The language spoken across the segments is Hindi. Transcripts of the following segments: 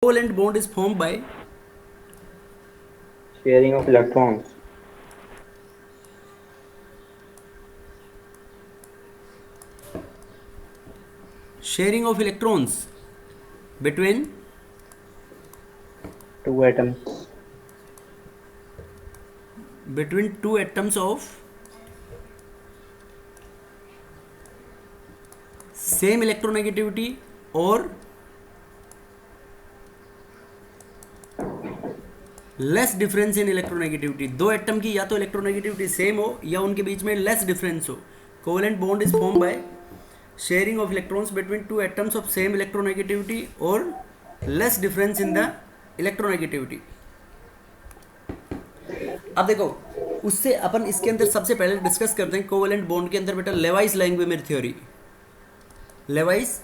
Covalent bond is formed by sharing of electrons. sharing of electrons between Two atoms. two atoms of same electronegativity or less difference in electronegativity. दो एटम की या तो इलेक्ट्रोनेगेटिविटी सेम हो या उनके बीच में लेस डिफरेंस हो. Covalent bond is form by sharing of electrons between two atoms of same electronegativity और less difference in the electronegativity. अब देखो, उससे अपन इसके अंदर सबसे पहले डिस्कस करते हैं कोवेलेंट बॉन्ड के अंदर बेटा Levi's language theory. Levi's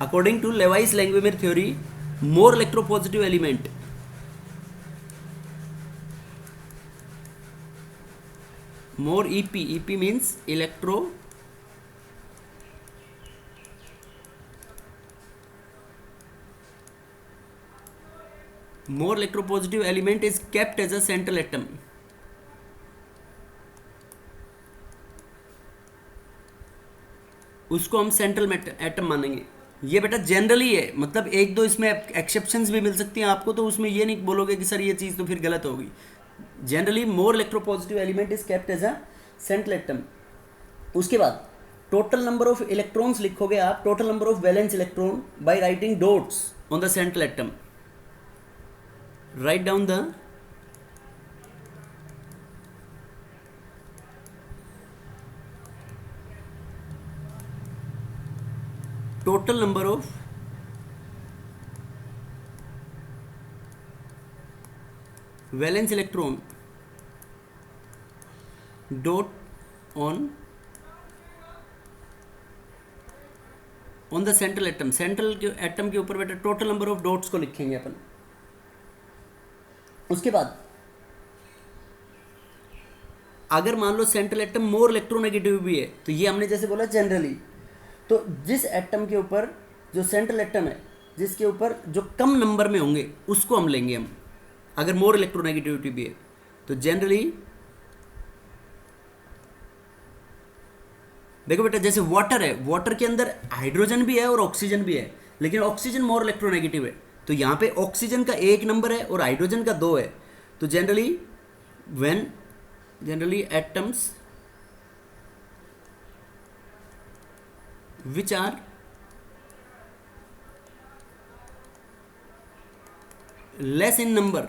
according to Levi's Langmuir theory, more electropositive element, more EP means electro more electropositive element is kept as a central atom. उसको हम सेंट्रल एटम मानेंगे. ये बेटा जनरली है, मतलब एक दो इसमें एक्सेप्शंस भी मिल सकती हैं आपको, तो उसमें ये नहीं बोलोगे कि सर ये चीज़ तो फिर गलत होगी. Generally more electropositive element is kept as a central atom. उसके बाद टोटल नंबर ऑफ इलेक्ट्रॉन्स लिखोगे आप, total number of valence electron by writing dots on the central atom. Write down the total number of valence electron dot on the central atom. Central के एटम के ऊपर बेटा टोटल नंबर ऑफ डॉट्स को लिखेंगे अपन. उसके बाद अगर मान लो सेंट्रल एटम मोर इलेक्ट्रोनेगेटिव भी है, तो ये हमने जैसे बोला जनरली, तो जिस एटम के ऊपर जो सेंट्रल एटम है जिसके ऊपर जो कम नंबर में होंगे उसको हम लेंगे हम, अगर मोर इलेक्ट्रोनेगेटिविटी भी है. तो जनरली देखो बेटा, जैसे वाटर है, वाटर के अंदर हाइड्रोजन भी है और ऑक्सीजन भी है, लेकिन ऑक्सीजन मोर इलेक्ट्रोनेगेटिव है. तो यहाँ पे ऑक्सीजन का एक नंबर है और हाइड्रोजन का दो है. तो generally atoms which are less in number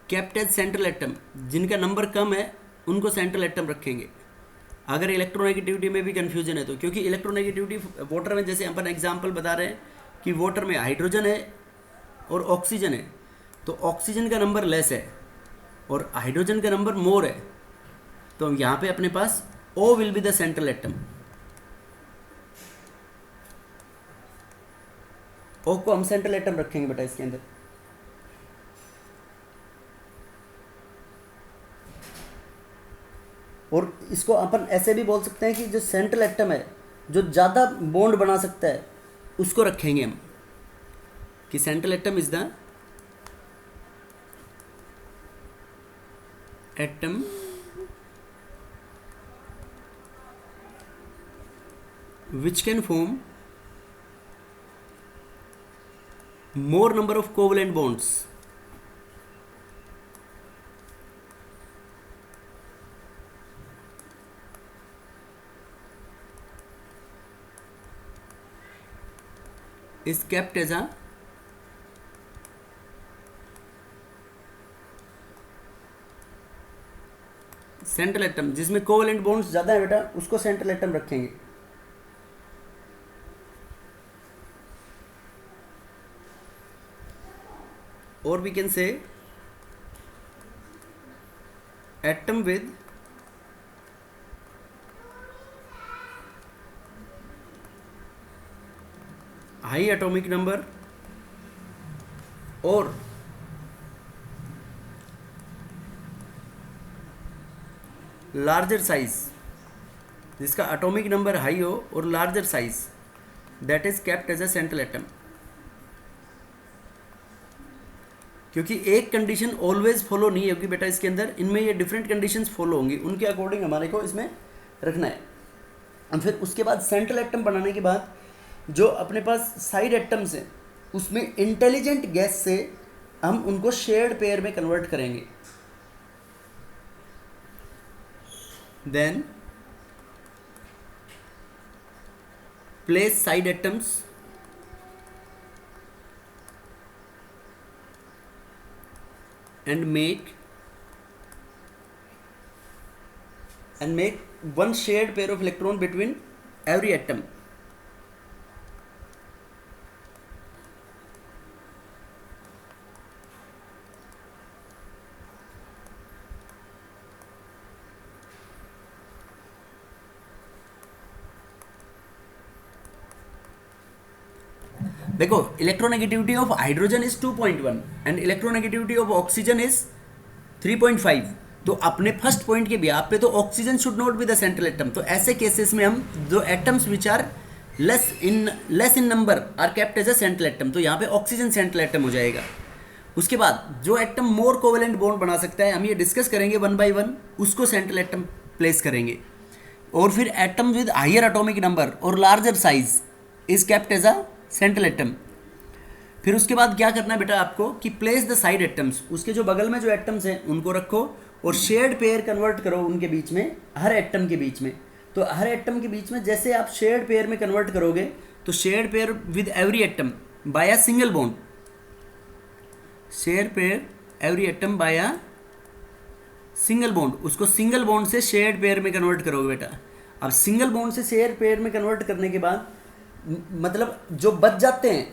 kept as central atom. जिनका नंबर कम है उनको सेंट्रल एटम रखेंगे. अगर इलेक्ट्रोनेगेटिविटी में भी कंफ्यूजन है तो, क्योंकि इलेक्ट्रोनेगेटिविटी वाटर में, जैसे अपन एग्जांपल बता रहे हैं कि वाटर में हाइड्रोजन है और ऑक्सीजन है, तो ऑक्सीजन का नंबर लेस है और हाइड्रोजन का नंबर मोर है. तो यहाँ पे अपने पास O will be the central atom. O को हम सेंट्रल एटम रखेंगे बेटा इसके अंदर. और इसको अपन ऐसे भी बोल सकते हैं कि जो सेंट्रल एटम है जो ज़्यादा बॉन्ड बना सकता है उसको रखेंगे हम, कि central atom is the atom which can form more number of covalent bonds. Is kept as a central atom. जिसमें कोवेलेंट बॉन्ड्स ज़्यादा है बेटा उसको सेंट्रल एटम रखेंगे. or we can say atom with high atomic number और लार्जर साइज, जिसका एटॉमिक नंबर हाई हो और larger size, that is kept as a central atom. क्योंकि एक कंडीशन ऑलवेज फॉलो नहीं होगी बेटा इसके अंदर, इनमें ये डिफरेंट कंडीशंस फॉलो होंगी, उनके अकॉर्डिंग हमारे को इसमें रखना है। और फिर उसके बाद सेंट्रल एटम बनाने के बाद जो अपने पास साइड एटम्स हैं उसमें इंटेलिजेंट गैस से हम उनको शेयर्ड पेयर में कन्वर्ट करेंगे। Then place side atoms and make one shared pair of electron between every atom. देखो electronegativity of hydrogen is 2.1 and electronegativity of oxygen is 3.5। तो अपने फर्स्ट पॉइंट के बिहाफ पे तो oxygen should not be the central atom. तो ऐसे केसेस में हम जो atoms which are less in number are kept as a central atom, तो यहाँ पे ऑक्सीजन सेंट्रल एटम हो जाएगा। उसके बाद जो एटम मोर कोवेलेंट बॉन्ड बना सकता है हम ये डिस्कस करेंगे 1 by 1, उसको सेंट्रल एटम प्लेस करेंगे। और फिर atom with higher atomic number और larger size is kept as a central atom. फिर उसके बाद क्या करना है बेटा आपको कि प्लेस द साइड एटम्स, उसके जो बगल में जो एटम्स हैं उनको रखो और शेयर्ड पेयर कन्वर्ट करो उनके बीच में, हर एटम के बीच में। तो हर एटम के बीच में जैसे आप शेयर्ड पेयर में कन्वर्ट करोगे तो shared pair with every atom by a single bond, share pair every atom by a single bond, उसको सिंगल बॉन्ड से शेयर्ड पेयर में कन्वर्ट करोगे बेटा। अब सिंगल बॉन्ड से शेयर पेयर में कन्वर्ट करने के बाद मतलब जो बच जाते हैं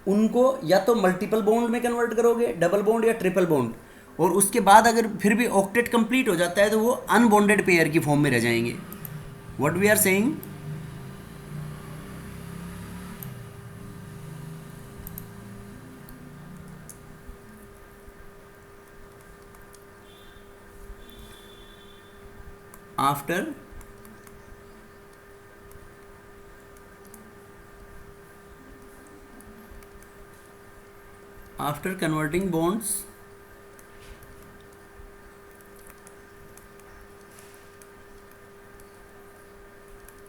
उनको या तो मल्टीपल बॉन्ड में कन्वर्ट करोगे, डबल बॉन्ड या ट्रिपल बॉन्ड, और उसके बाद अगर फिर भी ऑक्टेट कंप्लीट हो जाता है तो वो अनबॉन्डेड पेयर की फॉर्म में रह जाएंगे। What we are saying, after converting bonds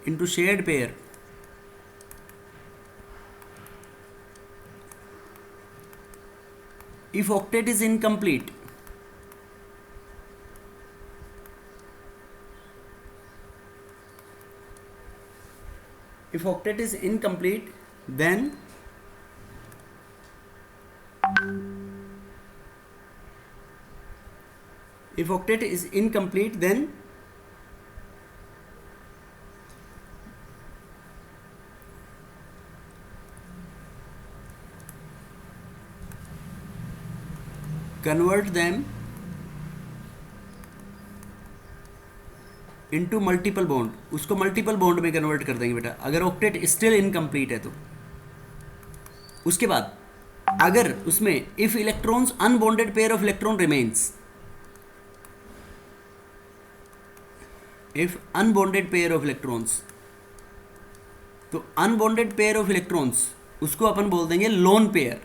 into shared pair, if octet is incomplete, then if octet is incomplete then convert them into multiple bond, उसको मल्टीपल बॉन्ड में कन्वर्ट कर देंगे बेटा अगर ऑक्टेट स्टिल इनकम्प्लीट है तो। उसके बाद अगर उसमें if electrons unbonded pair of electron remains, if unbonded pair of electrons, तो अनबॉन्डेड पेयर ऑफ इलेक्ट्रॉन्स उसको अपन बोल देंगे लोन पेयर।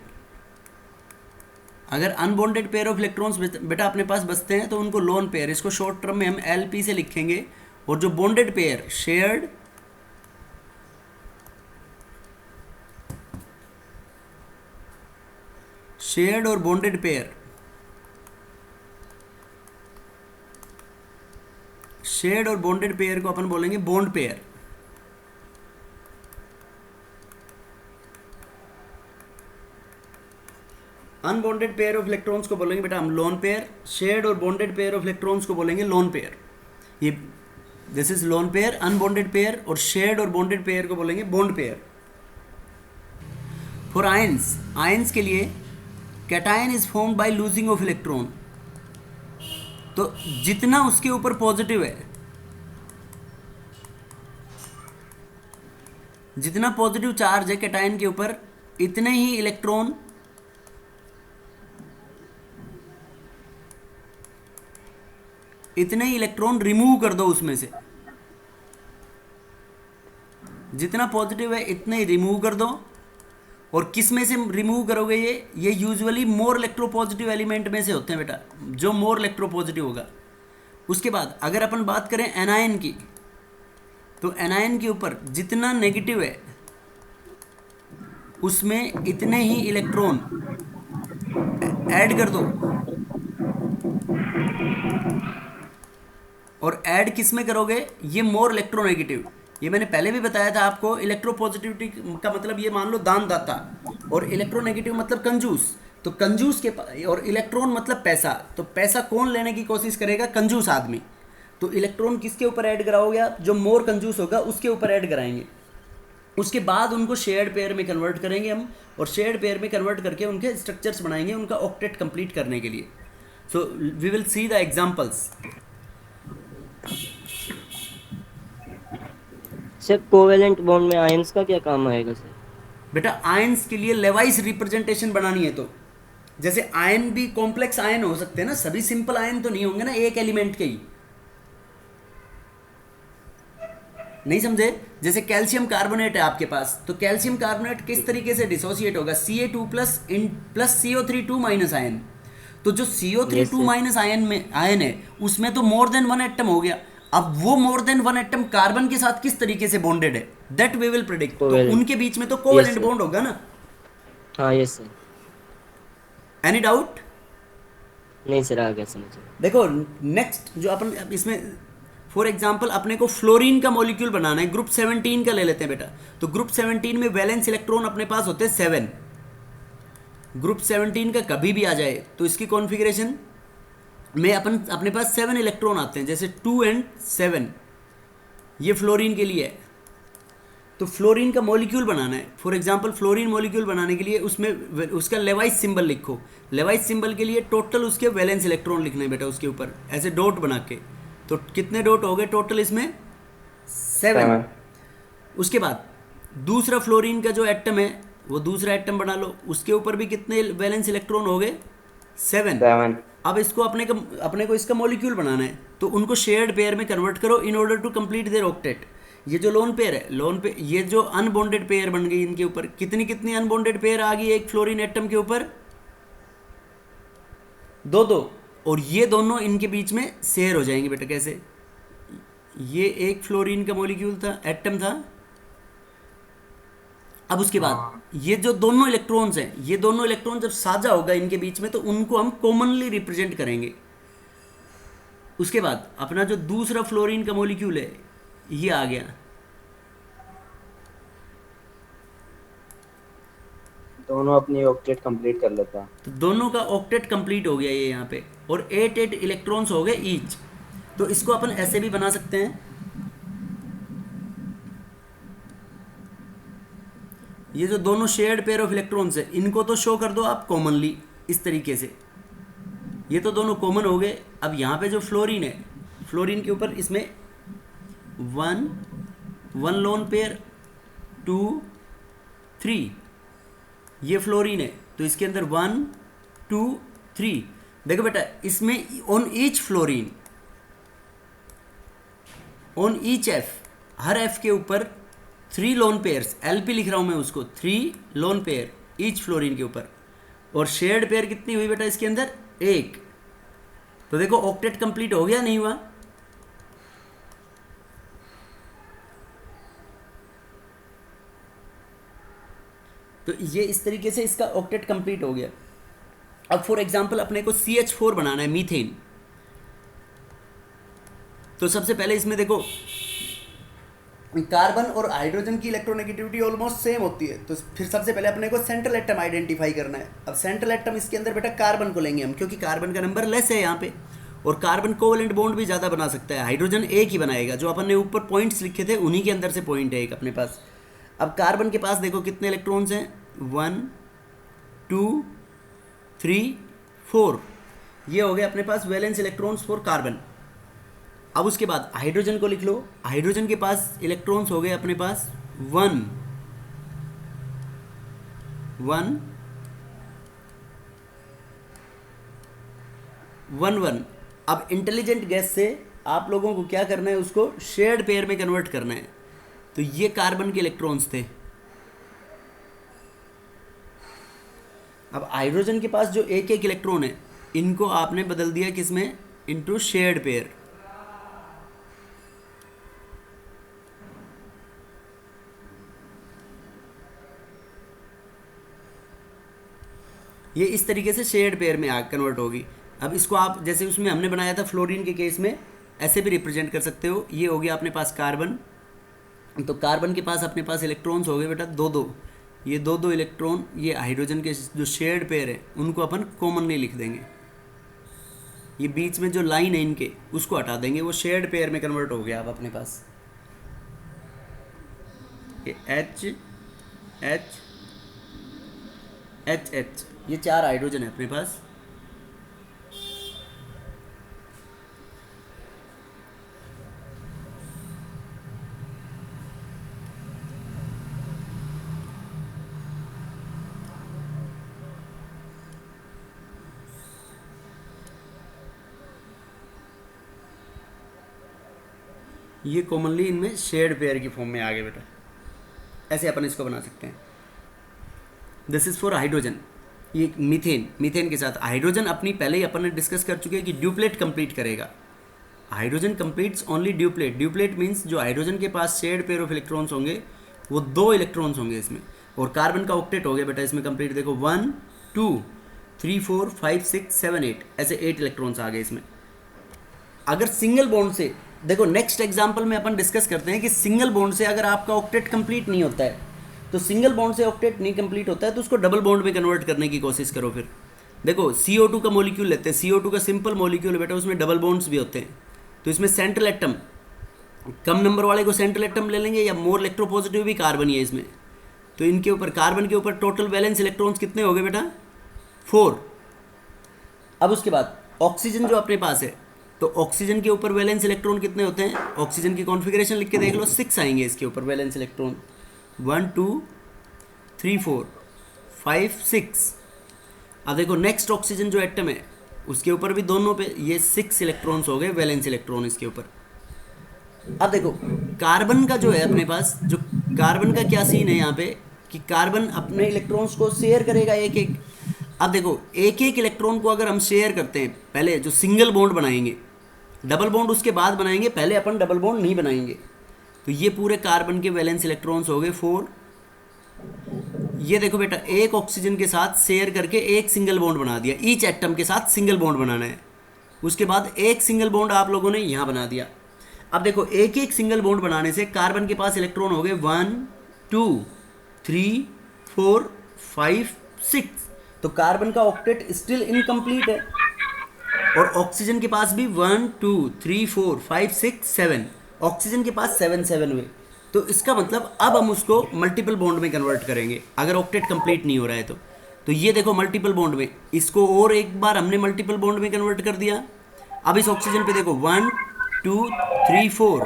अगर अनबॉन्डेड पेयर ऑफ इलेक्ट्रॉन्स बेटा अपने पास बचते हैं तो उनको लोन पेयर, इसको शॉर्ट टर्म में हम LP से लिखेंगे, और जो बॉन्डेड पेयर शेयर्ड और बॉन्डेड पेयर, शेयर्ड और बॉन्डेड पेयर को अपन बोलेंगे bond pair. Unbonded pair of electrons को बोलेंगे बेटा हम लोन पेयर, शेयर्ड और बॉन्डेड पेयर ऑफ इलेक्ट्रॉन्स को बोलेंगे लोन पेयर। ये this is lone pair, unbonded pair, और शेयर्ड और बॉन्डेड पेयर को बोलेंगे bond pair. For ions, ions के लिए cation is formed by losing of electron, तो जितना उसके ऊपर पॉजिटिव है, जितना पॉजिटिव चार्ज है कैटायन के ऊपर इतने ही इलेक्ट्रॉन रिमूव कर दो उसमें से। जितना पॉजिटिव है इतने ही रिमूव कर दो। और किस में से रिमूव करोगे? ये यूजुअली मोर इलेक्ट्रोपॉजिटिव एलिमेंट में से होते हैं बेटा, जो मोर इलेक्ट्रोपॉजिटिव होगा। उसके बाद अगर अपन बात करें एनायन की, तो एनायन के ऊपर जितना नेगेटिव है उसमें इतने ही इलेक्ट्रॉन ऐड कर दो। और ऐड किस में करोगे? ये मोर इलेक्ट्रोनेगेटिव। ये मैंने पहले भी बताया था आपको, इलेक्ट्रोपॉजिटिविटी का मतलब ये मान लो दानदाता, और इलेक्ट्रोनेगेटिव मतलब कंजूस। तो कंजूस के और इलेक्ट्रॉन मतलब पैसा। तो पैसा कौन लेने की कोशिश करेगा? कंजूस आदमी। तो इलेक्ट्रॉन किसके ऊपर ऐड कराओगे आप? जो मोर कंजूस होगा उसके ऊपर ऐड कराएंगे। उसके बाद उनको शेयर्ड पेयर में कन्वर्ट करेंगे हम, और शेयर्ड पेयर में कन्वर्ट करके उनके स्ट्रक्चर्स बनाएंगे उनका ऑक्टेट कंप्लीट करने के लिए। So we will see the examples. Sir covalent bond में आयंस का क्या काम आएगा सर? बेटा आयंस के लिए लेवाइस रिप्रेजेंटेशन बनानी है, तो जैसे आयन भी कॉम्प्लेक्स आयन हो सकते हैं ना, सभी सिंपल आयन तो नहीं होंगे ना एक एलिमेंट के ही। नहीं समझे? जैसे कैल्शियम कार्बोनेट है आपके पास, तो कैल्शियम कार्बोनेट किस तरीके से डिसोसिएट होगा? Ca2+ CO3 2- ion. तो जो CO3 2- आयन है उसमें तो मोर देन वन एटम हो गया। अब वो more than one atom carbon के साथ किस तरीके से बॉन्डेड है, दैट वी विल प्रेडिक्ट। तो उनके बीच में तो कोवेलेंट बॉन्ड होगा ना। हाँ यस सर। Any doubt? नहीं सर, आ गया समझ। देखो नेक्स्ट जो अपन इसमें फॉर एग्जांपल अपने को फ्लोरीन का मॉलिक्यूल बनाना है, ग्रुप 17 का ले लेते हैं बेटा। तो ग्रुप 17 में वैलेंस इलेक्ट्रॉन अपने पास होते हैं 7। ग्रुप 17 का कभी भी आ जाए तो इसकी कॉन्फ़िगरेशन में अपने पास 7 इलेक्ट्रॉन आते हैं, जैसे 2 और 7। ये फ्लोरीन के लिए है। तो फ्लोरीन का मॉलिक्यूल बनाना है, फॉर एग्जांपल फ्लोरीन मॉलिक्यूल बनाने के लिए उसमें उसका लेवाइस सिंबल लिखो। लेवाइस सिंबल के लिए टोटल उसके वैलेंस इलेक्ट्रॉन लिखने बेटा उसके ऊपर ऐसे डॉट बना के। तो कितने डॉट हो गए टोटल इसमें? 7। उसके बाद दूसरा फ्लोरीन का जो एटम है वो दूसरा एटम बना लो, उसके ऊपर भी कितने वैलेंस इलेक्ट्रॉन हो गए? 7। अब इसको अपने को इसका मॉलिक्यूल बनाना है, तो उनको शेयर्ड पेयर में कन्वर्ट करो in order to complete their octet. ये जो लोन पेयर है, लोन पे ये जो अनबॉन्डेड पेयर बन गई, इनके ऊपर कितनी अनबॉन्डेड पेयर आ गई एक फ्लोरीन एटम के ऊपर? 2। और ये दोनों इनके बीच में शेयर हो जाएंगे बेटा। कैसे? ये एक फ्लोरीन का मॉलिक्यूल था, एटम था। अब उसके बाद ये जो दोनों इलेक्ट्रॉन्स हैं, ये दोनों इलेक्ट्रॉन जब साझा होगा इनके बीच में, तो उनको हम कॉमनली रिप्रेजेंट करेंगे। उसके बाद अपना जो दूसरा फ्लोरीन का मॉलिक्यूल है ये आ गया। दोनों अपनी ऑक्टेट कंप्लीट कर लेता है। तो दोनों का ऑक्टेट कंप्लीट हो गया ये यहाँ पे, और 8 इलेक्ट्रॉन्स हो गए ईच। तो इसको अपन ऐसे भी बना सकते हैं, ये जो दोनों शेयर्ड पेयर ऑफ इलेक्ट्रॉन्स है इनको तो शो कर दो आप कॉमनली इस तरीके से। ये तो दोनों कॉमन हो गए। अब यहाँ पे जो फ्लोरीन है, फ्लोरीन के ऊपर इसमें 1 लोन पेयर, 2 3, ये फ्लोरीन है तो इसके अंदर 1 2 3। देखो बेटा इसमें on each fluorine, on each F, her F के ऊपर 3 लोन पेयर्स, एलपी लिख रहा हूं मैं उसको, 3 लोन पेयर ईच फ्लोरीन के ऊपर। और शेयर्ड पेयर कितनी हुई बेटा इसके अंदर? 1। तो देखो ऑक्टेट कंप्लीट हो गया नहीं हुआ? तो ये इस तरीके से इसका ऑक्टेट कंप्लीट हो गया। अब फॉर एग्जांपल अपने को CH4 बनाना है, मीथेन। तो सबसे पहले इसमें देखो कार्बन और हाइड्रोजन की इलेक्ट्रोनेगेटिविटी ऑलमोस्ट सेम होती है। तो फिर सबसे पहले अपने को सेंट्रल एटम आइडेंटिफाई करना है। अब सेंट्रल एटम इसके अंदर बेटा कार्बन को लेंगे हम, क्योंकि कार्बन का नंबर लेस है यहाँ पे, और कार्बन कोवेलेंट बॉन्ड भी ज़्यादा बना सकता है। हाइड्रोजन एक ही बनाएगा, जो अपन ने ऊपर पॉइंट्स लिखे थे उन्हीं के अंदर से पॉइंट है एक अपने पास। अब कार्बन के पास देखो कितने इलेक्ट्रॉन्स हैं? 1 2 3 4। ये हो गए अपने पास वैलेंस इलेक्ट्रॉन्स फॉर कार्बन। अब उसके बाद हाइड्रोजन को लिख लो। हाइड्रोजन के पास इलेक्ट्रॉन्स हो गए अपने पास 1 1 1 1। अब इंटेलिजेंट गैस से आप लोगों को क्या करना है, उसको शेयर्ड पेयर में कन्वर्ट करना है। तो ये कार्बन के इलेक्ट्रॉन्स थे। अब हाइड्रोजन के पास जो एक एक इलेक्ट्रॉन है, इनको आपने बदल दिया किसमें, इनटू शेयर्ड पेयर। ये इस तरीके से शेयर्ड पेयर में कन्वर्ट होगी। अब इसको आप जैसे उसमें हमने बनाया था फ्लोरीन के केस में, ऐसे भी रिप्रेजेंट कर सकते हो। ये हो गया अपने पास कार्बन, तो कार्बन के पास अपने पास इलेक्ट्रॉन्स हो गए बेटा दो दो, ये दो दो इलेक्ट्रॉन। ये हाइड्रोजन के जो शेयर्ड पेयर है उनको अपन कॉमनली लिख देंगे। ये बीच में जो लाइन है इनके, उसको हटा देंगे, वो शेयर्ड पेयर में कन्वर्ट हो गया अब अपने पास। ये एच एच एच एच, ये 4 हाइड्रोजन है अपने पास। ये कॉमनली इनमें शेयर्ड पेयर की फॉर्म में आ गए बेटा। ऐसे अपन इसको बना सकते हैं। This is for hydrogen. ये मीथेन, मीथेन के साथ हाइड्रोजन अपनी पहले ही अपन ने डिस्कस कर चुके हैं कि ड्यूप्लेट कंप्लीट करेगा। Hydrogen completes only duplet. Duplet means जो हाइड्रोजन के पास शेयर्ड पेयर ऑफ इलेक्ट्रॉन्स होंगे वो 2 इलेक्ट्रॉन्स होंगे इसमें। और कार्बन का ऑक्टेट हो गया बेटा इसमें कंप्लीट। देखो 1 2 3 4 5 6 7 8, ऐसे 8 इलेक्ट्रॉन्स आ गए इसमें। अगर सिंगल बॉन्ड से, देखो नेक्स्ट एग्जाम्पल में अपन डिस्कस करते हैं कि सिंगल बॉन्ड से अगर आपका ऑक्टेट कंप्लीट नहीं होता है, तो सिंगल बॉन्ड से ऑक्टेट नहीं कंप्लीट होता है तो उसको डबल बॉन्ड में कन्वर्ट करने की कोशिश करो। फिर देखो CO2 का मॉलिक्यूल लेते हैं, CO2 का सिंपल मॉलिक्यूल है बेटा, उसमें डबल बॉन्ड्स भी होते हैं। तो इसमें सेंट्रल एटम, कम नंबर वाले को सेंट्रल एटम ले लेंगे, या मोर इलेक्ट्रोपॉजिटिव भी कार्बन ही है इसमें। तो इनके ऊपर, कार्बन के ऊपर टोटल वैलेंस इलेक्ट्रॉन्स कितने हो गए बेटा, 4। अब उसके बाद ऑक्सीजन जो अपने पास है, तो ऑक्सीजन के ऊपर वैलेंस इलेक्ट्रॉन कितने होते हैं, ऑक्सीजन की कॉन्फ़िगरेशन लिख के देख लो, 6 आएंगे इसके ऊपर वैलेंस इलेक्ट्रॉन। 1 2 3 4 5 6। अब देखो नेक्स्ट ऑक्सीजन जो एटम है उसके ऊपर भी दोनों पे ये 6 इलेक्ट्रॉन्स हो गए वैलेंस इलेक्ट्रॉन इसके ऊपर। अब देखो कार्बन का जो है अपने पास, जो कार्बन का क्या सीन है यहाँ पे कि कार्बन अपने इलेक्ट्रॉन्स को शेयर करेगा एक एक। अब देखो एक एक इलेक्ट्रॉन को अगर हम शेयर करते हैं, पहले जो सिंगल बॉन्ड बनाएंगे, डबल बॉन्ड उसके बाद बनाएंगे, पहले अपन डबल बॉन्ड नहीं बनाएंगे। तो ये पूरे कार्बन के वैलेंस इलेक्ट्रॉन्स हो गए 4। ये देखो बेटा एक ऑक्सीजन के साथ शेयर करके एक सिंगल बॉन्ड बना दिया, ईच एटम के साथ सिंगल बॉन्ड बनाना है। उसके बाद एक सिंगल बॉन्ड आप लोगों ने यहाँ बना दिया। अब देखो एक एक सिंगल बॉन्ड बनाने से कार्बन के पास इलेक्ट्रॉन हो गए 1 2 3 4 5 6। तो कार्बन का ऑक्टेट स्टिल इनकम्प्लीट है। और ऑक्सीजन के पास भी 1 2 3 4 5 6 7, ऑक्सीजन के पास 7 हुए। तो इसका मतलब अब हम उसको मल्टीपल बॉन्ड में कन्वर्ट करेंगे अगर ऑक्टेट कंप्लीट नहीं हो रहा है तो ये देखो मल्टीपल बॉन्ड में, इसको और एक बार हमने मल्टीपल बॉन्ड में कन्वर्ट कर दिया। अब इस ऑक्सीजन पे देखो 1 2 3 4,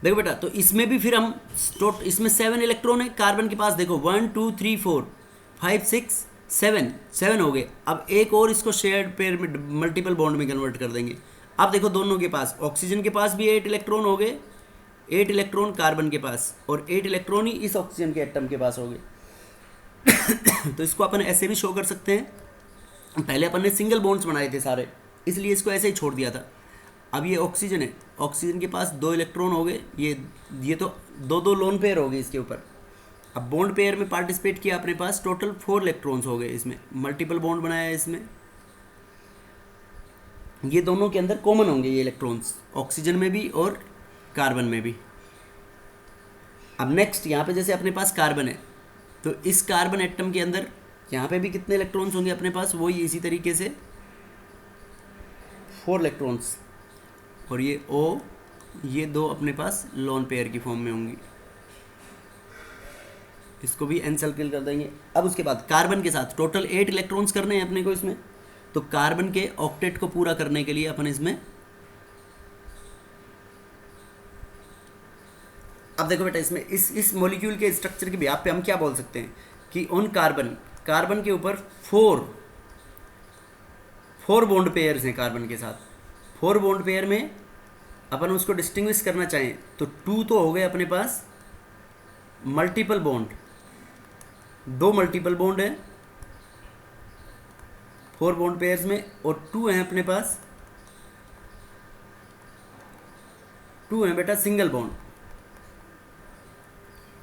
देखो बेटा। तो इसमें भी फिर हम इसमें 7 इलेक्ट्रॉन है कार्बन के पास, देखो 1 2 3 4 5 6 7 हो गए। अब एक और इसको शेयर्ड पेयर में मल्टीपल बॉन्ड में कन्वर्ट कर देंगे। अब देखो दोनों के पास, ऑक्सीजन के पास भी 8 इलेक्ट्रॉन हो गए, 8 इलेक्ट्रॉन कार्बन के पास, और 8 इलेक्ट्रॉन ही इस ऑक्सीजन के एटम के पास हो गए। तो इसको अपन ऐसे भी शो कर सकते हैं। पहले अपन ने सिंगल बॉन्ड्स बनाए थे सारे, इसलिए इसको ऐसे ही छोड़ दिया था। अब ये ऑक्सीजन है, ऑक्सीजन के पास 2 इलेक्ट्रॉन हो गए, ये तो 2 लोन पेयर हो गए इसके ऊपर। अब बॉन्ड पेयर में पार्टिसिपेट किया अपने पास, टोटल 4 इलेक्ट्रॉन्स हो गए इसमें, मल्टीपल बॉन्ड बनाया है इसमें। ये दोनों के अंदर कॉमन होंगे ये इलेक्ट्रॉन्स, ऑक्सीजन में भी और कार्बन में भी। अब नेक्स्ट यहाँ पे जैसे अपने पास कार्बन है, तो इस कार्बन एटम के अंदर यहाँ पे भी कितने इलेक्ट्रॉन्स होंगे अपने पास, वही इसी तरीके से 4 इलेक्ट्रॉन्स। और ये O, ये 2 अपने पास लोन पेयर की फॉर्म में होंगी। इसको भी एन सर्किल कर देंगे। अब उसके बाद कार्बन के साथ टोटल 8 इलेक्ट्रॉन्स करने हैं अपने को इसमें। तो कार्बन के ऑक्टेट को पूरा करने के लिए अपन इसमें अब देखो बेटा, इसमें इस मॉलिक्यूल के स्ट्रक्चर के बिहाफ पे हम क्या बोल सकते हैं कि ऑन कार्बन के ऊपर फोर बॉन्ड पेयर्स हैं कार्बन के साथ। 4 बॉन्ड पेयर में अपन उसको डिस्टिंग्विश करना चाहें तो 2 तो हो गए अपने पास मल्टीपल बॉन्ड, 2 मल्टीपल बॉन्ड है 4 बॉन्ड पेयर्स में, और 2 हैं अपने पास, 2 हैं बेटा सिंगल बॉन्ड।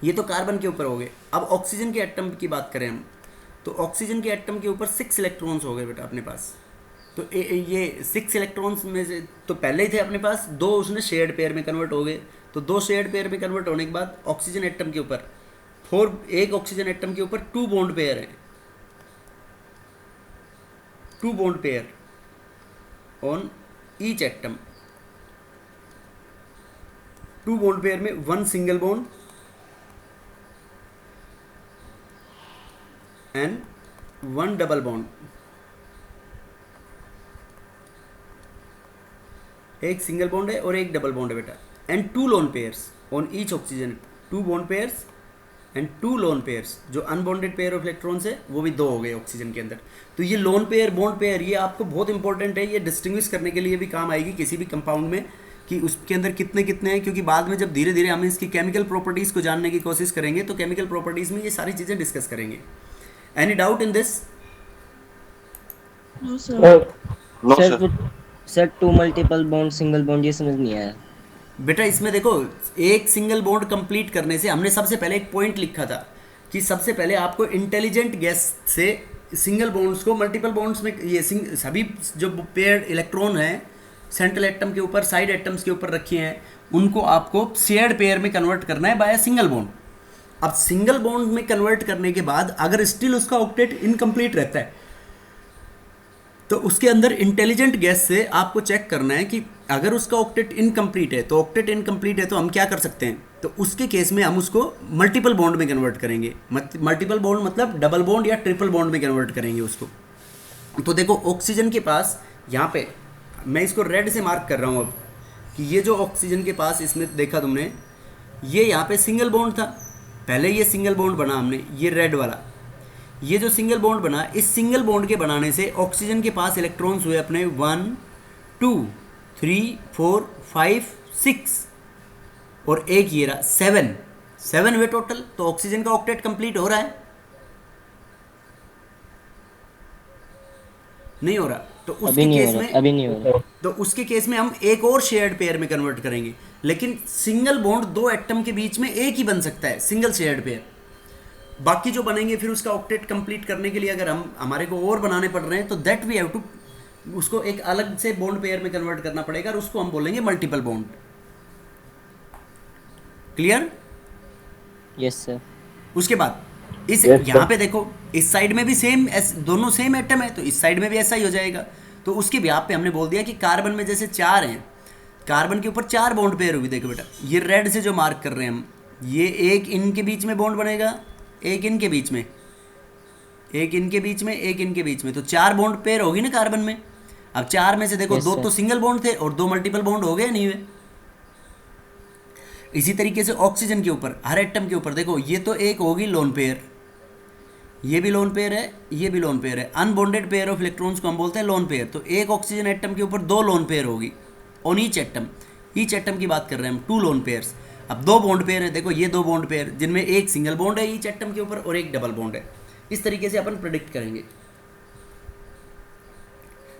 ये तो कार्बन के ऊपर हो गए। अब ऑक्सीजन के एटम की बात करें हम, तो ऑक्सीजन के एटम के ऊपर 6 इलेक्ट्रॉन्स हो गए बेटा अपने पास। तो ये 6 इलेक्ट्रॉन्स में से तो पहले ही थे अपने पास, 2 उसने शेयर्ड पेयर में कन्वर्ट हो गए। तो 2 शेयर्ड पेयर में कन्वर्ट होने के बाद ऑक्सीजन एटम के ऊपर एक ऑक्सीजन एटम के ऊपर 2 बॉन्ड पेयर है, 2 bond pair on each atom. 2 bond pair में 1 single bond and 1 double bond. एक सिंगल बॉन्ड है और एक डबल बॉन्ड है बेटा, and 2 lone pairs on each oxygen. 2 bond pairs and 2 lone pairs. जो अनबॉन्डेड पेयर ऑफ इलेक्ट्रॉन्स है वो भी 2 हो गए ऑक्सीजन के अंदर। तो ये लोन पेयर बॉन्ड पेयर ये आपको बहुत इंपॉर्टेंट है, ये डिस्टिंग्विश करने के लिए भी काम आएगी किसी भी कंपाउंड में कि उसके अंदर कितने कितने हैं, क्योंकि बाद में जब धीरे धीरे हम इसकी केमिकल प्रॉपर्टीज़ को जानने की कोशिश करेंगे तो केमिकल प्रॉपर्टीज़ में ये सारी चीज़ें डिस्कस करेंगे। Any doubt in this? No sir sir 2 multiple bond single bond ये समझ नहीं आया बेटा इसमें देखो, एक सिंगल बॉन्ड कंप्लीट करने से हमने सबसे पहले एक पॉइंट लिखा था कि सबसे पहले आपको इंटेलिजेंट गैस से सिंगल बॉन्ड्स को मल्टीपल बॉन्ड्स में, ये सभी जो पेयर इलेक्ट्रॉन हैं सेंट्रल एटम के ऊपर साइड एटम्स के ऊपर रखे हैं, उनको आपको शेयर्ड पेयर में कन्वर्ट करना है बाय सिंगल बॉन्ड। अब सिंगल बॉन्ड में कन्वर्ट करने के बाद अगर स्टिल उसका ऑक्टेट इनकम्प्लीट रहता है तो उसके अंदर इंटेलिजेंट गैस से आपको चेक करना है कि अगर उसका ऑक्टेट इनकम्प्लीट है तो ऑक्टेट इनकम्प्लीट है तो हम क्या कर सकते हैं, तो उसके केस में हम उसको मल्टीपल बॉन्ड में कन्वर्ट करेंगे। मल्टीपल बॉन्ड मतलब डबल बॉन्ड या ट्रिपल बॉन्ड में कन्वर्ट करेंगे उसको। तो देखो ऑक्सीजन के पास यहाँ पे मैं इसको रेड से मार्क कर रहा हूँ अब कि ये जो ऑक्सीजन के पास इसमें देखा तुमने, ये यहाँ पे सिंगल बॉन्ड था, पहले ये सिंगल बॉन्ड बना हमने, ये रेड वाला, ये जो सिंगल बॉन्ड बना, इस सिंगल बॉन्ड के बनाने से ऑक्सीजन के पास इलेक्ट्रॉन्स हुए अपने 1 2 3 4 5 6 और एक ये रहा 7 हुए टोटल। तो ऑक्सीजन का ऑक्टेट कंप्लीट हो रहा है? नहीं हो रहा। तो उसके केस में अभी नहीं हो रहा। तो उसके केस में हम एक और शेयर्ड पेयर में कन्वर्ट करेंगे, लेकिन सिंगल बॉन्ड 2 एटम के बीच में एक ही बन सकता है, सिंगल शेयर्ड पेयर। बाकी जो बनेंगे फिर उसका ऑक्टेट कंप्लीट करने के लिए अगर हमारे को और बनाने पड़ रहे हैं तो दैट वी हैव टू उसको एक अलग से बॉन्ड पेयर में कन्वर्ट करना पड़ेगा और उसको हम बोलेंगे multiple bond. Clear? Yes sir. उसके बाद इस यहाँ पे देखो, इस साइड में भी सेम, दोनों सेम एटम है तो इस साइड में भी ऐसा ही हो जाएगा। तो उसके बिहाफ पे हमने बोल दिया कि कार्बन में जैसे 4 हैं, कार्बन के ऊपर 4 बॉन्ड पेयर होगी। देखो बेटा ये रेड से जो मार्क कर रहे हैं हम, ये एक इनके बीच में बॉन्ड बनेगा, एक इनके बीच में, एक इनके बीच में, एक इनके बीच में, तो 4 बॉन्ड पेयर होगी ना कार्बन में। अब 4 में से देखो 2 तो सिंगल बॉन्ड थे और 2 मल्टीपल बॉन्ड हो गए नहीं हुए। इसी तरीके से ऑक्सीजन के ऊपर, हर एटम के ऊपर देखो, ये तो एक होगी लोन पेयर, ये भी लोन पेयर है, ये भी लोन पेयर है। अनबॉन्डेड पेयर ऑफ इलेक्ट्रॉन्स को हम बोलते हैं लोन पेयर। तो एक ऑक्सीजन एटम के ऊपर 2 लोन पेयर होगी ऑन ईच एटम की बात कर रहे हैं हम, 2 लोन पेयर्स। अब 2 बॉन्ड पेयर है, देखो ये 2 बॉन्ड पेयर जिनमें एक सिंगल बॉन्ड है ईच एटम के ऊपर और एक डबल बॉन्ड है। इस तरीके से अपन प्रेडिक्ट करेंगे।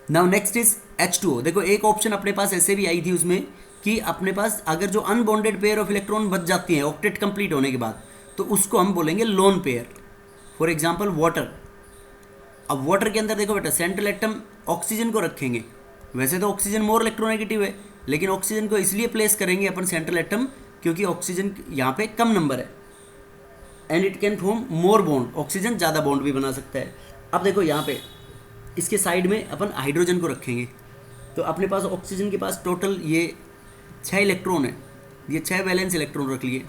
Now next is H2O। देखो एक ऑप्शन अपने पास ऐसे भी आई थी उसमें कि अपने पास अगर जो अनबॉन्डेड पेयर ऑफ इलेक्ट्रॉन बच जाती हैं ऑक्टेट कंप्लीट होने के बाद, तो उसको हम बोलेंगे lone pair. For example water. अब वाटर के अंदर देखो बेटा सेंट्रल एटम ऑक्सीजन को रखेंगे, वैसे तो ऑक्सीजन मोर इलेक्ट्रोनेगेटिव है, लेकिन ऑक्सीजन को इसलिए प्लेस करेंगे अपन सेंट्रल एटम क्योंकि ऑक्सीजन यहाँ पे कम नंबर है and it can form more bond. Oxygen ज़्यादा बॉन्ड भी बना सकता है। अब देखो यहाँ पे इसके साइड में अपन हाइड्रोजन को रखेंगे, तो अपने पास ऑक्सीजन के पास टोटल ये 6 इलेक्ट्रॉन है, ये 6 वैलेंस इलेक्ट्रॉन रख लिए।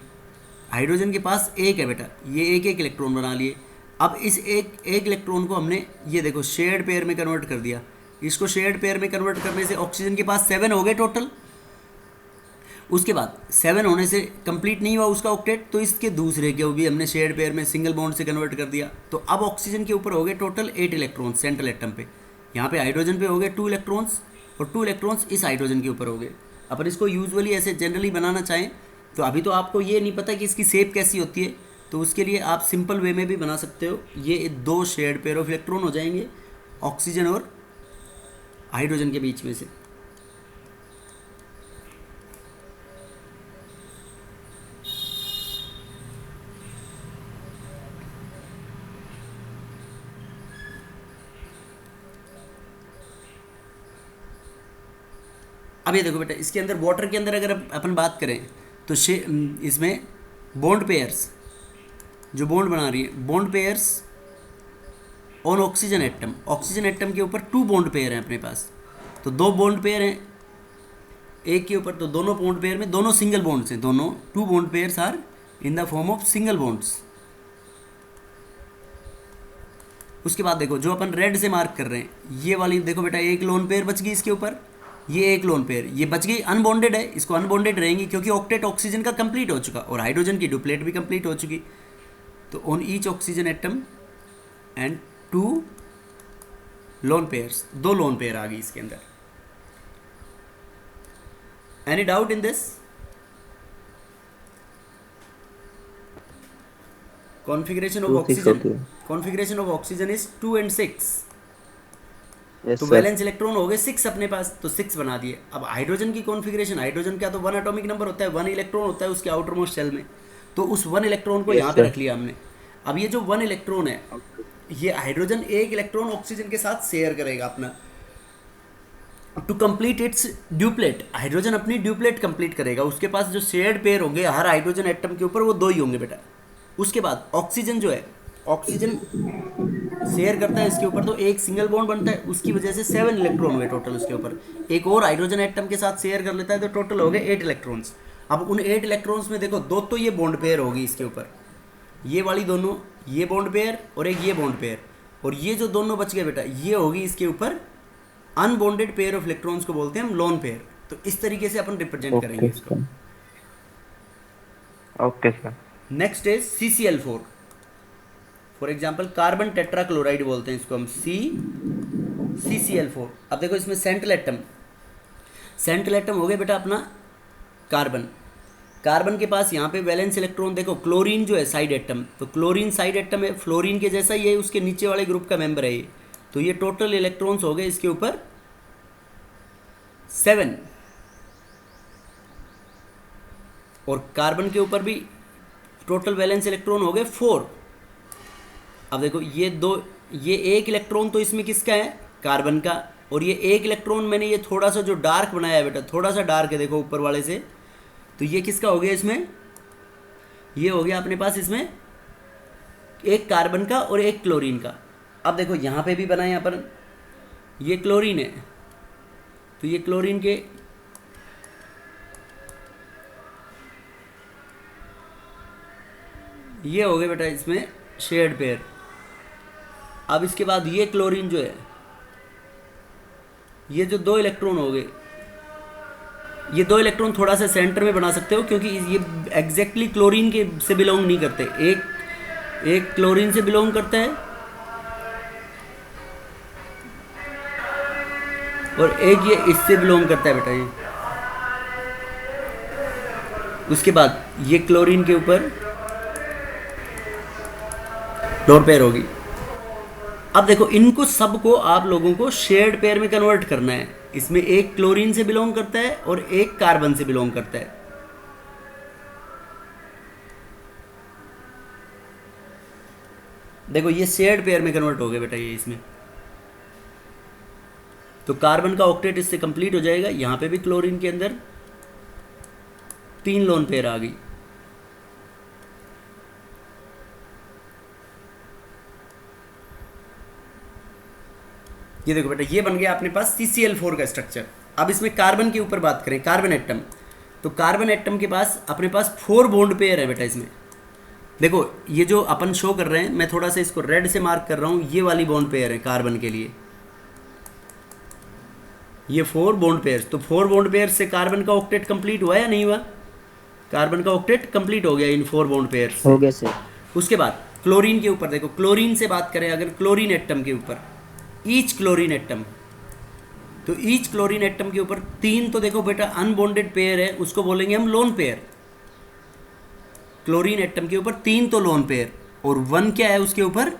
हाइड्रोजन के पास 1 है बेटा, ये एक इलेक्ट्रॉन बना लिए। अब इस एक इलेक्ट्रॉन को हमने ये देखो शेयर्ड पेयर में कन्वर्ट कर दिया। इसको शेयर्ड पेयर में कन्वर्ट करने से ऑक्सीजन के पास 7 हो गए टोटल, उसके बाद 7 होने से कंप्लीट नहीं हुआ उसका ऑक्टेट, तो इसके दूसरे के भी हमने शेयर्ड पेयर में सिंगल बॉन्ड से कन्वर्ट कर दिया। तो अब ऑक्सीजन के ऊपर हो गए टोटल 8 इलेक्ट्रॉन्स सेंट्रल एटम पे। यहाँ पे हाइड्रोजन पे हो गए 2 इलेक्ट्रॉन्स और 2 इलेक्ट्रॉन्स इस हाइड्रोजन के ऊपर हो गए। अपन इसको यूजुअली ऐसे जनरली बनाना चाहें तो अभी तो आपको ये नहीं पता कि इसकी शेप कैसी होती है, तो उसके लिए आप सिंपल वे में भी बना सकते हो। ये 2 शेयर्ड पेयर ऑफ इलेक्ट्रॉन हो जाएंगे ऑक्सीजन और हाइड्रोजन के बीच में से। अब ये देखो बेटा, इसके अंदर वाटर के अंदर अगर अपन बात करें तो इसमें बॉन्ड पेयर्स जो बॉन्ड बना रही है, bond pairs on oxygen atom, oxygen atom के ऊपर 2 बॉन्ड पेयर हैं अपने पास। तो 2 बॉन्ड पेयर हैं एक के ऊपर, तो दोनों बॉन्ड पेयर में दोनों सिंगल बॉन्ड्स हैं, दोनों 2 bond pairs are in the form of single bonds. उसके बाद देखो जो अपन रेड से मार्क कर रहे हैं, ये वाली देखो बेटा, एक लोन पेयर बच गई इसके ऊपर, ये एक लोन पेयर ये बच गई अनबॉन्डेड है, इसको अनबॉन्डेड रहेंगी क्योंकि ऑक्टेट ऑक्सीजन का कंप्लीट हो चुका और हाइड्रोजन की डुप्लेट भी कंप्लीट हो चुकी। तो on each oxygen atom and 2 lone pairs, 2 lone pair आ गई इसके अंदर। Any doubt in this? Configuration of oxygen, configuration of oxygen is 2 and 6। तो वैलेंस इलेक्ट्रॉन हो गए 6 अपने पास, तो 6 बना दिए। अब हाइड्रोजन की कॉन्फ़िगरेशन, हाइड्रोजन का तो 1 एटॉमिक नंबर होता है, 1 इलेक्ट्रॉन होता है उसके आउटर मोस्ट शेल में, तो उस 1 इलेक्ट्रॉन को यहाँ पे रख लिया हमने। अब ये जो 1 इलेक्ट्रॉन है, ये हाइड्रोजन एक इलेक्ट्रॉन ऑक्सीजन के साथ शेयर करेगा अपना to complete its duplet. Hydrogen अपनी ड्यूप्लेट कंप्लीट करेगा, उसके पास जो शेयर्ड पेयर होंगे हर हाइड्रोजन एटम के ऊपर वो 2 ही होंगे बेटा। उसके बाद ऑक्सीजन जो है, ऑक्सीजन शेयर करता है इसके ऊपर, तो एक सिंगल बॉन्ड बनता है, उसकी वजह से 7 इलेक्ट्रॉन हुए टोटल उसके ऊपर। एक और हाइड्रोजन एटम के साथ शेयर कर लेता है तो टोटल हो गए 8 इलेक्ट्रॉन्स। अब उन 8 इलेक्ट्रॉन्स में देखो 2 तो ये बॉन्ड पेयर होगी इसके ऊपर, ये वाली दोनों, ये बॉन्ड पेयर और एक ये बॉन्ड पेयर, और ये जो दोनों बच गए बेटा ये होगी इसके ऊपर अनबॉन्डेड पेयर ऑफ इलेक्ट्रॉन्स को बोलते हैं हम लोन पेयर। तो इस तरीके से अपन रिप्रेजेंट करेंगे इसको। Okay sir. Next is CCl4, for example carbon tetrachloride बोलते हैं इसको हम, CCl4। अब देखो इसमें सेंट्रल एटम, सेंट्रल एटम हो गया बेटा अपना कार्बन। कार्बन के पास यहाँ पे वैलेंस इलेक्ट्रॉन देखो, क्लोरीन जो है साइड एटम, तो क्लोरीन साइड एटम है, फ्लोरीन के जैसा ही है, उसके नीचे वाले ग्रुप का मेंबर है ये। तो ये टोटल इलेक्ट्रॉन्स हो गए इसके ऊपर 7, और कार्बन के ऊपर भी टोटल वैलेंस इलेक्ट्रॉन हो गए 4। अब देखो ये 2, ये 1 इलेक्ट्रॉन तो इसमें किसका है, कार्बन का, और ये 1 इलेक्ट्रॉन मैंने ये थोड़ा सा जो डार्क बनाया है बेटा, थोड़ा सा डार्क है देखो ऊपर वाले से, तो ये किसका हो गया इसमें, ये हो गया अपने पास इसमें एक कार्बन का और एक क्लोरीन का। अब देखो यहाँ पे भी बनाए अपन, ये क्लोरीन है तो ये क्लोरीन के ये हो गए बेटा इसमें शेयर्ड पेयर। अब इसके बाद ये क्लोरीन जो है, ये जो 2 इलेक्ट्रॉन हो गए, ये 2 इलेक्ट्रॉन थोड़ा सा सेंटर में बना सकते हो क्योंकि ये एग्जैक्टली क्लोरीन के से बिलोंग नहीं करते, एक क्लोरीन से बिलोंग करता है और एक ये इससे बिलोंग करता है बेटा ये। उसके बाद ये क्लोरीन के ऊपर लोन पेयर होगी। अब देखो इनको सबको आप लोगों को शेयर्ड पेयर में कन्वर्ट करना है। इसमें एक क्लोरीन से बिलोंग करता है और एक कार्बन से बिलोंग करता है। देखो ये शेयर्ड पेयर में कन्वर्ट हो गया बेटा ये इसमें, तो कार्बन का ऑक्टेट इससे कंप्लीट हो जाएगा। यहाँ पे भी क्लोरीन के अंदर 3 लोन पेयर आ गई। ये देखो बेटा ये बन गया अपने पास CCl4 का स्ट्रक्चर। अब इसमें कार्बन के ऊपर बात करें, कार्बन एटम, तो कार्बन एटम के पास अपने पास 4 बॉन्ड पेयर है बेटा इसमें। देखो ये जो अपन शो कर रहे हैं, मैं थोड़ा सा इसको रेड से मार्क कर रहा हूँ, ये वाली बॉन्ड पेयर है कार्बन के लिए। ये 4 बॉन्ड पेयर्स, तो 4 बॉन्ड पेयर से कार्बन का ऑक्टेट कंप्लीट हुआ या नहीं हुआ? कार्बन का ऑक्टेट कंप्लीट हो गया इन 4 बॉन्ड पेयर से। हो गया सर। उसके बाद क्लोरीन के ऊपर देखो, क्लोरीन से बात करें अगर क्लोरीन एटम के ऊपर, ईच क्लोरीन एटम, तो ईच क्लोरीन एटम के ऊपर 3 तो देखो बेटा अनबॉन्डेड पेयर है, उसको बोलेंगे हम लोन पेयर। क्लोरीन एटम के ऊपर 3 तो लोन पेयर, और 1 क्या है उसके ऊपर?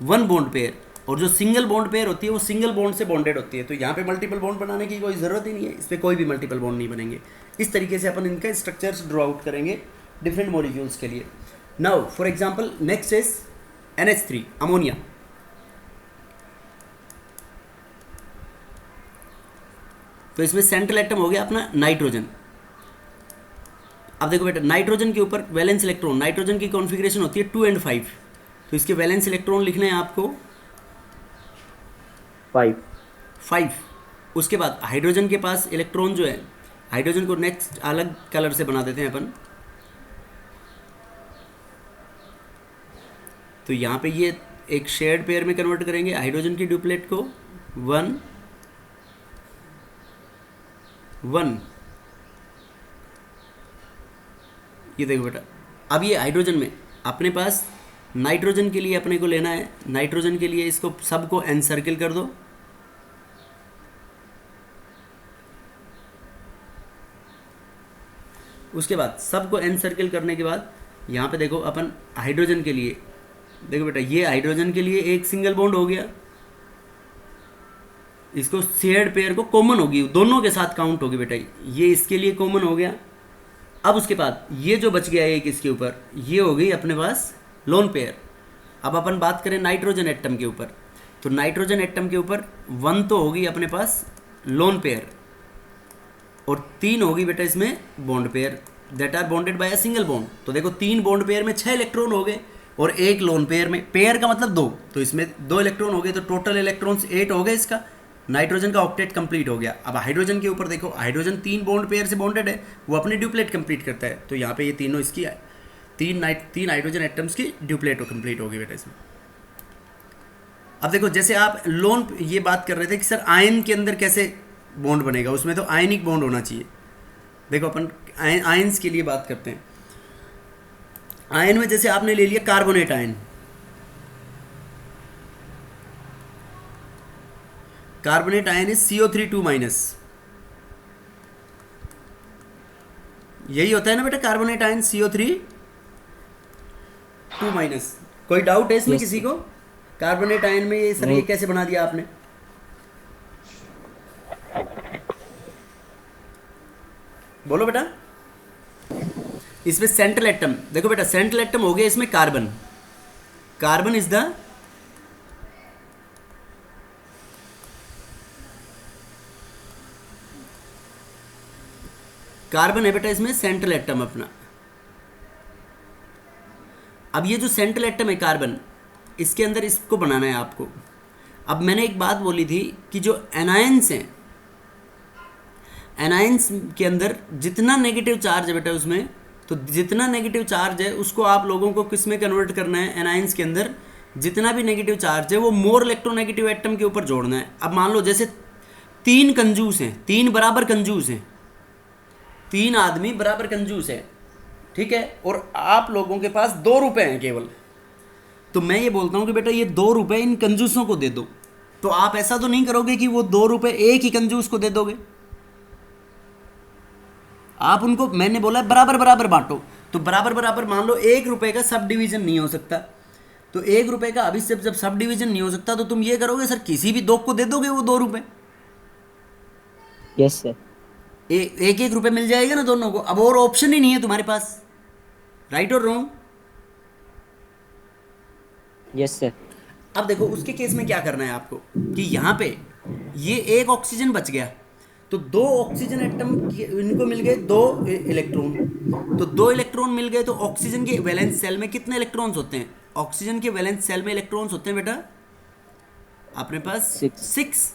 1 बॉन्ड पेयर। और जो सिंगल बॉन्ड पेयर होती है वो सिंगल बॉन्ड से बॉन्डेड होती है, तो यहाँ पे मल्टीपल बॉन्ड बनाने की कोई ज़रूरत ही नहीं है, इस पर कोई भी मल्टीपल बॉन्ड नहीं बनेंगे। इस तरीके से अपन इनका स्ट्रक्चर्स ड्रॉ आउट करेंगे डिफरेंट मॉलिक्यूल्स के लिए। Now for example next is NH3 ammonia. तो इसमें सेंट्रल एटम हो गया अपना नाइट्रोजन। अब देखो बेटा नाइट्रोजन के ऊपर वैलेंस इलेक्ट्रॉन, नाइट्रोजन की कॉन्फ़िगरेशन होती है 2 and 5, तो इसके वैलेंस इलेक्ट्रॉन लिखने हैं आपको 5। उसके बाद हाइड्रोजन के पास इलेक्ट्रॉन जो है, हाइड्रोजन को नेक्स्ट अलग कलर से बना देते हैं अपन। तो यहाँ पे ये एक शेयर्ड पेयर में कन्वर्ट करेंगे हाइड्रोजन की ड्यूप्लेट को 1 1। ये देखो बेटा, अब ये हाइड्रोजन में अपने पास नाइट्रोजन के लिए अपने को लेना है, नाइट्रोजन के लिए इसको सबको एनसर्किल कर दो। उसके बाद सबको एनसर्किल करने के बाद यहाँ पे देखो अपन हाइड्रोजन के लिए, देखो बेटा ये हाइड्रोजन के लिए एक सिंगल बॉन्ड हो गया, इसको शेयर्ड पेयर को कॉमन होगी, दोनों के साथ काउंट होगी बेटा, ये इसके लिए कॉमन हो गया। अब उसके बाद ये जो बच गया एक इसके ऊपर, ये हो गई अपने पास लोन पेयर। अब अपन बात करें नाइट्रोजन एटम के ऊपर, तो नाइट्रोजन एटम के ऊपर 1 तो होगी अपने पास लोन पेयर, और 3 होगी बेटा इसमें bond pair that are bonded by a single bond. तो देखो 3 बॉन्ड पेयर में 6 इलेक्ट्रॉन हो गए, और एक लोन पेयर में, पेयर का मतलब 2, तो इसमें 2 इलेक्ट्रॉन हो गए, तो टोटल इलेक्ट्रॉन्स 8 हो गए। इसका नाइट्रोजन का ऑक्टेट कंप्लीट हो गया। अब हाइड्रोजन के ऊपर देखो, हाइड्रोजन 3 बॉन्ड पेयर से बॉन्डेड है, वो अपनी ड्यूप्लेट कंप्लीट करता है, तो यहाँ पे ये तीनों इसकी 3 हाइड्रोजन एटम्स की ड्यूप्लेट कंप्लीट होगी बेटा इसमें। अब देखो जैसे आप लोन ये बात कर रहे थे कि सर आयन के अंदर कैसे बॉन्ड बनेगा, उसमें तो आयनिक बॉन्ड होना चाहिए। देखो अपन आयंस के लिए बात करते हैं। आयन में जैसे आपने ले लिया carbonate ion, carbonate ion is CO3 -, यही होता है ना बेटा कार्बोनेट आयन CO3 2-। कोई डाउट है इसमें Yes, किसी को? कार्बोनेट आयन में ये सर ये कैसे बना दिया आपने? बोलो बेटा। इसमें सेंट्रल एटम देखो बेटा, सेंट्रल एटम हो गया इसमें carbon, carbon is the carbon है बेटा इसमें सेंट्रल एटम अपना। अब ये जो सेंट्रल एटम है कार्बन, इसके अंदर इसको बनाना है आपको। अब मैंने एक बात बोली थी कि जो एनायंस हैं, एनायंस के अंदर जितना नेगेटिव चार्ज है बेटा उसमें, तो जितना नेगेटिव चार्ज है उसको आप लोगों को किस में कन्वर्ट करना है? एनायंस के अंदर जितना भी नेगेटिव चार्ज है वो मोर इलेक्ट्रोनेगेटिव एटम के ऊपर जोड़ना है। अब मान लो जैसे 3 कंजूस हैं, 3 बराबर कंजूस हैं, 3 आदमी बराबर कंजूस है, ठीक है, और आप लोगों के पास 2 रुपए हैं केवल, तो मैं ये बोलता हूँ कि बेटा ये 2 रुपए इन कंजूसों को दे दो। तो आप ऐसा तो नहीं करोगे कि वो 2 रुपए एक ही कंजूस को दे दोगे, आप उनको, मैंने बोला बराबर बराबर बांटो। तो बराबर बराबर मान लो 1 रुपए का सब डिवीजन नहीं हो सकता, तो 1 रुपए का अभी से जब सब डिवीजन नहीं हो सकता तो तुम ये करोगे सर किसी भी 2 को दे दोगे वो 2 रुपए। Yes sir. एक 1 रुपए मिल जाएगा ना दोनों को, अब और ऑप्शन ही नहीं है तुम्हारे पास, राइट और रॉन्ग? Yes sir. अब देखो उसके केस में क्या करना है आपको कि यहाँ पे ये एक ऑक्सीजन बच गया, तो 2 ऑक्सीजन एटम इनको मिल गए 2 इलेक्ट्रॉन, तो 2 इलेक्ट्रॉन मिल गए, तो ऑक्सीजन के वैलेंस सेल में कितने इलेक्ट्रॉन्स होते हैं? ऑक्सीजन के वैलेंस सेल में इलेक्ट्रॉन्स होते हैं बेटा अपने पास 6।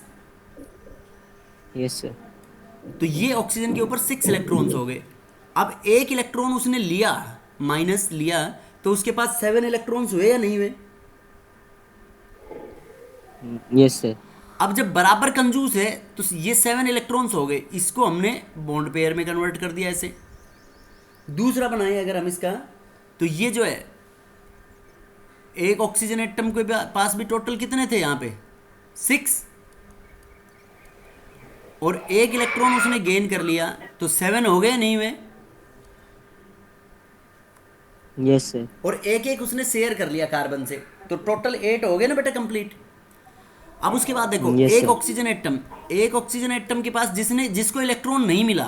Yes sir. तो ये ऑक्सीजन के ऊपर 6 इलेक्ट्रॉन्स हो गए। अब 1 इलेक्ट्रॉन उसने लिया, माइनस लिया, तो उसके पास 7 इलेक्ट्रॉन्स हुए या नहीं हुए? Yes sir. अब जब बराबर कंजूस है तो ये 7 इलेक्ट्रॉन्स हो गए, इसको हमने बॉन्ड पेयर में कन्वर्ट कर दिया ऐसे। दूसरा बनाए अगर हम इसका, तो ये जो है एक ऑक्सीजन एटम के पास भी टोटल कितने थे यहाँ पे 6, और एक इलेक्ट्रॉन उसने गेन कर लिया तो 7 हो गए नहीं हुए, यस सर। और एक एक उसने शेयर कर लिया कार्बन से, तो टोटल 8 हो गए ना बेटा कंप्लीट। अब उसके बाद देखो Yes, एक sir. ऑक्सीजन एटम के पास जिसको इलेक्ट्रॉन नहीं मिला,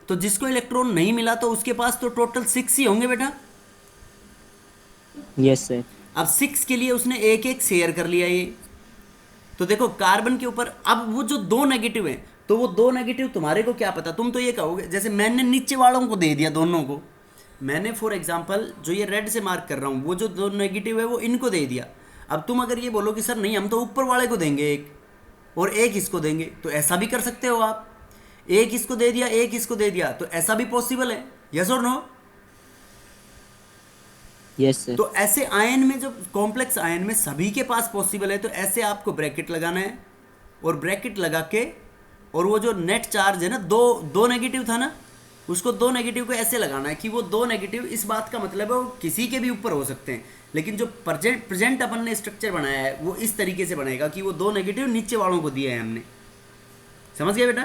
तो जिसको इलेक्ट्रॉन नहीं मिला तो उसके पास तो टोटल 6 ही होंगे बेटा। Yes sir. अब 6 के लिए उसने एक एक शेयर कर लिया ये, तो देखो कार्बन के ऊपर अब वो जो 2 नेगेटिव हैं, तो वो 2 नेगेटिव तुम्हारे को क्या पता, तुम तो ये कहोगे जैसे मैंने नीचे वालों को दे दिया दोनों को, मैंने फॉर एग्जांपल जो ये रेड से मार्क कर रहा हूँ वो जो 2 नेगेटिव है वो इनको दे दिया। अब तुम अगर ये बोलो कि सर नहीं हम तो ऊपर वाले को देंगे एक और एक इसको देंगे, तो ऐसा भी कर सकते हो आप, एक इसको दे दिया एक इसको दे दिया, तो ऐसा भी पॉसिबल है, यस और नो। Yes sir. तो ऐसे आयन में जो कॉम्प्लेक्स आयन में सभी के पास पॉसिबल है, तो ऐसे आपको ब्रैकेट लगाना है, और ब्रैकेट लगा के और वो जो नेट चार्ज है ना, दो नेगेटिव था ना, उसको 2 नेगेटिव को ऐसे लगाना है कि वो 2 नेगेटिव, इस बात का मतलब है वो किसी के भी ऊपर हो सकते हैं, लेकिन जो प्रेजेंट अपन ने स्ट्रक्चर बनाया है वो इस तरीके से बनेगा कि वो 2 नेगेटिव नीचे वालों को दिए हैं हमने। समझ गए बेटा?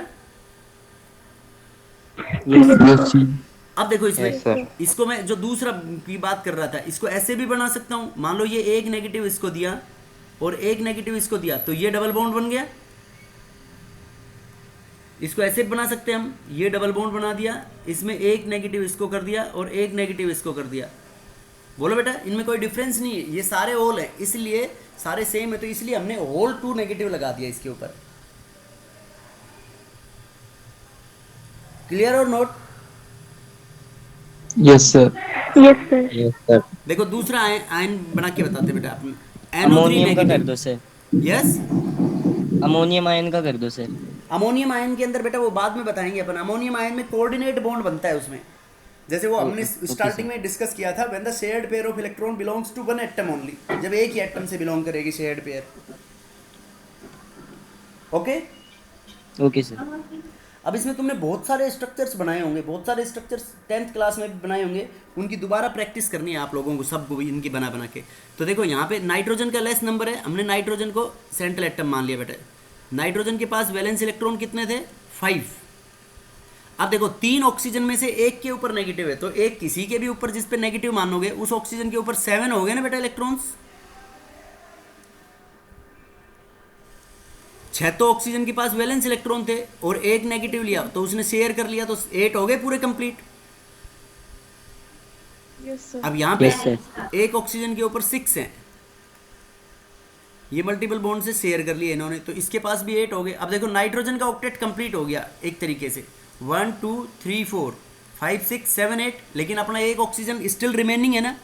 अब देखो Yes, sir. इसमें इसको मैं जो दूसरा की बात कर रहा था, इसको ऐसे भी बना सकता हूँ। मान लो ये एक नेगेटिव इसको दिया और एक नेगेटिव इसको दिया, तो ये डबल बॉन्ड बन गया। इसको ऐसे बना सकते हैं हम, ये डबल बॉन्ड बना दिया, इसमें एक नेगेटिव इसको कर दिया और एक नेगेटिव इसको कर दिया। बोलो बेटा, इनमें कोई डिफरेंस नहीं है, ये सारे होल है, इसलिए सारे सेम है, तो इसलिए हमने होल 2 नेगेटिव लगा दिया इसके ऊपर। क्लियर और note? Yes, sir. Yes, sir. देखो दूसरा आयन बना के बताते बेटा अपन, अमोनियम का कर दो सर। यस, अमोनियम आयन का कर दो सर। अमोनियम आयन के अंदर बेटा वो बाद में बताएंगे अपन। अमोनियम आयन में कोऑर्डिनेट बॉन्ड बनता है उसमें, जैसे वो हमने स्टार्टिंग में डिस्कस किया था, when the shared pair of electron belongs to one atom only, जब एक ही एटम से बिलोंग करेगी shared pair. Okay okay sir. अब इसमें तुमने बहुत सारे स्ट्रक्चर्स बनाए होंगे, बहुत सारे स्ट्रक्चर्स 10th क्लास में भी बनाए होंगे, उनकी दोबारा प्रैक्टिस करनी है आप लोगों को, सबको भी इनकी बना बना के। तो देखो यहाँ पे नाइट्रोजन का लेस नंबर है, हमने नाइट्रोजन को सेंट्रल एटम मान लिया बेटा। नाइट्रोजन के पास वैलेंस इलेक्ट्रॉन कितने थे 5। अब देखो 3 ऑक्सीजन में से एक के ऊपर नेगेटिव है, तो एक किसी के भी ऊपर जिस पे नेगेटिव मानोगे उस ऑक्सीजन के ऊपर 7 हो गए ना बेटा इलेक्ट्रॉन्स। 6 तो ऑक्सीजन के पास वैलेंस इलेक्ट्रॉन थे और एक नेगेटिव लिया तो उसने शेयर कर लिया, तो 8 हो गए पूरे कंप्लीट। अब यहाँ पे Yes, sir. एक ऑक्सीजन के ऊपर 6 हैं, ये मल्टीपल बॉन्ड से शेयर कर लिए इन्होंने, तो इसके पास भी 8 हो गए। अब देखो नाइट्रोजन का ऑक्टेट कंप्लीट हो गया एक तरीके से, 1 2 3 4 5 6 7 8, लेकिन अपना एक ऑक्सीजन स्टिल रिमेनिंग है ना।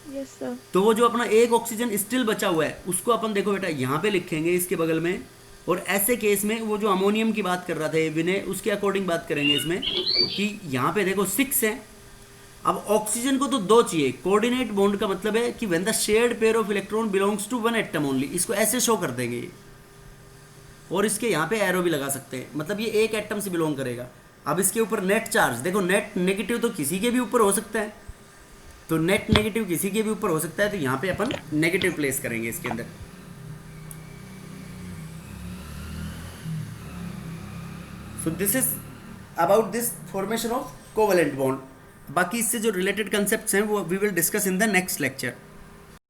Yes sir. तो वो जो अपना एक ऑक्सीजन स्टिल बचा हुआ है उसको अपन देखो बेटा यहाँ पे लिखेंगे इसके बगल में, और ऐसे केस में वो जो अमोनियम की बात कर रहा था ये विनय, उसके अकॉर्डिंग बात करेंगे इसमें कि यहाँ पे देखो 6 है। अब ऑक्सीजन को तो 2 चाहिए, कोऑर्डिनेट बॉन्ड का मतलब है कि when the shared pair of electron belongs to one atom only, इसको ऐसे शो कर देंगे ये, और इसके यहाँ पे एरो भी लगा सकते हैं, मतलब ये एक एटम से बिलोंग करेगा। अब इसके ऊपर नेट चार्ज देखो, नेट नेगेटिव तो किसी के भी ऊपर हो सकता है, तो नेट नेगेटिव किसी के भी ऊपर हो सकता है, तो यहाँ पे अपन नेगेटिव प्लेस करेंगे इसके अंदर। So this is about this formation of covalent bond. बाकी इससे जो रिलेटेड कंसेप्ट्स हैं वो we will discuss in the next lecture.